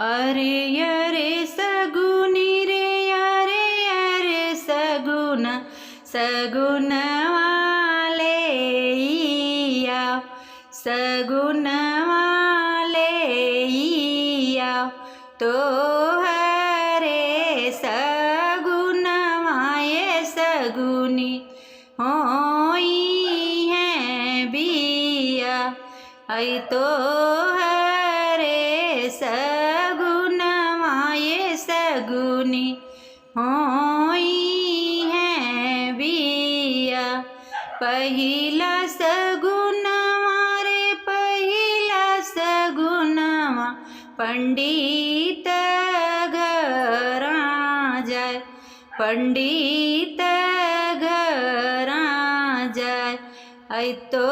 अरे अरे सगुनी रे अरे अरे सगुना सगुन वाले आओ सगुन वाले आओ तो हरे सगुन माये सगुनी होई है बिया आई तो हरे सगुन माये सगुनी होई है बिया पहिला सगुन मारे पहिला सगुनमा पंडित घरा जाय पंडित घरा जाय आई तो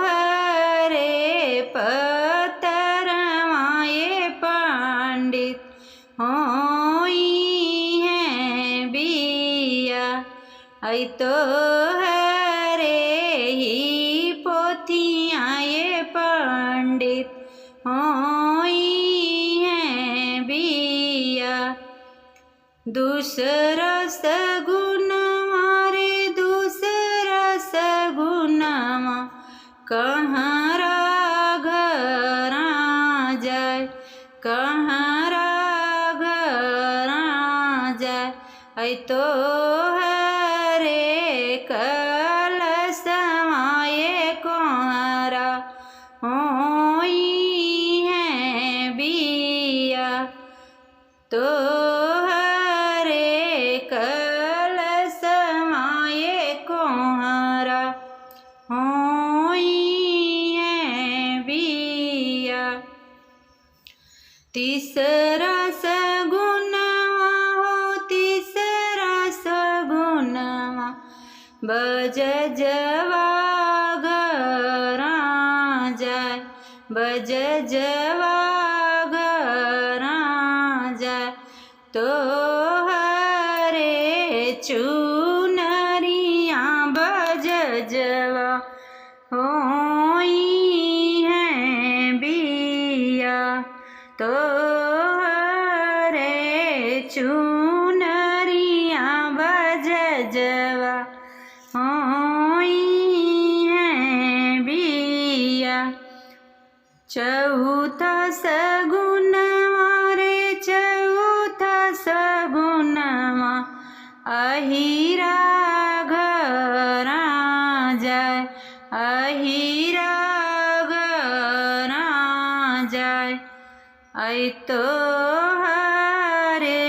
हरे पतर माये पंडित होई है बिया आई तो हरे ही पोथियाँ ये पंडित होई है बिया दूसरा सगुन मारे दूसरा सगुनमा कहाँ घरा जाय कहाँ घरा जाय आई तो हरे कलश माये कोहरा होई है बिया तो हरे कलश माये कोहरा होई है बिया तीसरा सगुनवा हो तीसरा सगुनवा बज जवा घरा जाय बज जवा घरा जाय तो हरे चुनरिया बज जवा होई है बिया तो हरे चुनरिया बज जवा होई है बिया चौथा सगुनवा रे चौथा सगुनवा अहिरा घरा जाय अहिरा घरा जाय आई तो हरे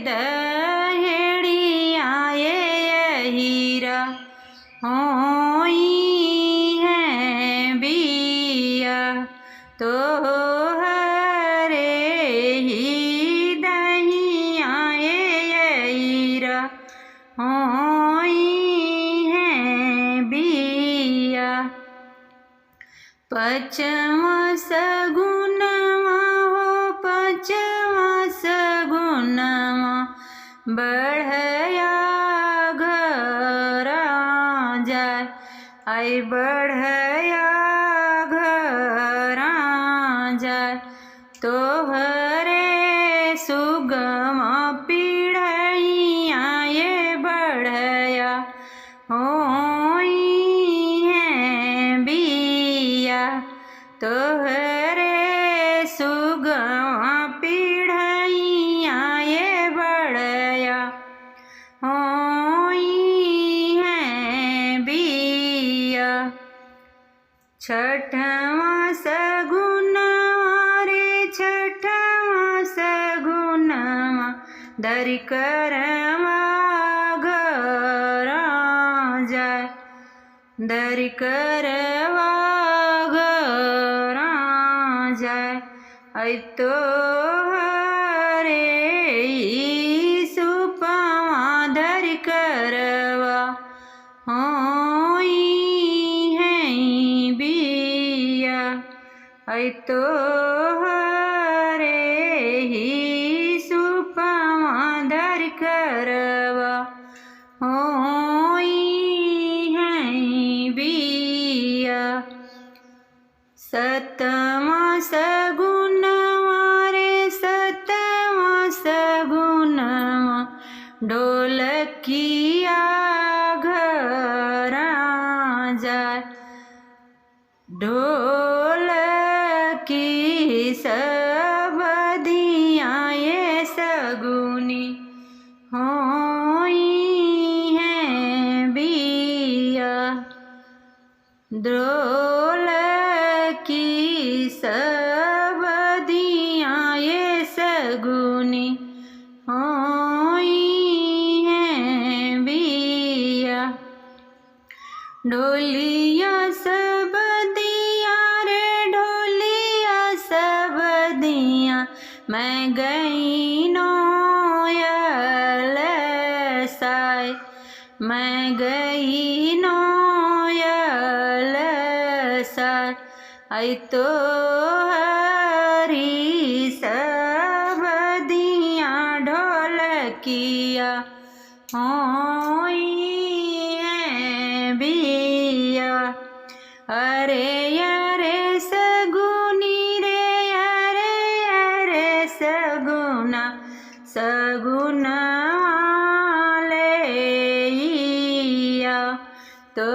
दहेड़िया ये अहिरा होई है बिया तो हरे ही दहिया ये अहिरा होई है बिया पचमा सगुनवा हो पचमा सगुनवा बढ़या घरा जाय आई बढ़या घरा जाय तो हरे सुगमा पीढ़िया ये बढ़या होई है बिया तो हरे सुगमा पीढ़िया ये बढ़या होई है बिया छठवा सगुनवा रे छठवा सगुनवा दरी करवा घरा जाय दरी करवा घरा जाय आई तो हरे सुपवा दरी करवा होई है बिया आई तो हरे ही सुपवा दरी करवा होई है बिया सतमा सगुनवा रे सब दियाँ ये सगुनी होई हैं बिया। द्रोल की सब दियाँ ये सगुनी होई हैं बिया। ढोलिया सब दिया रे ढोलिया सब दिया, मैं गई नोयल साय, मैं गई नोयल साय। आई तो हरी सब दिया ढोलकिया होई हैं बिया। अरे अरे सगुनी रे अरे अरे सगुना सगुना ले तो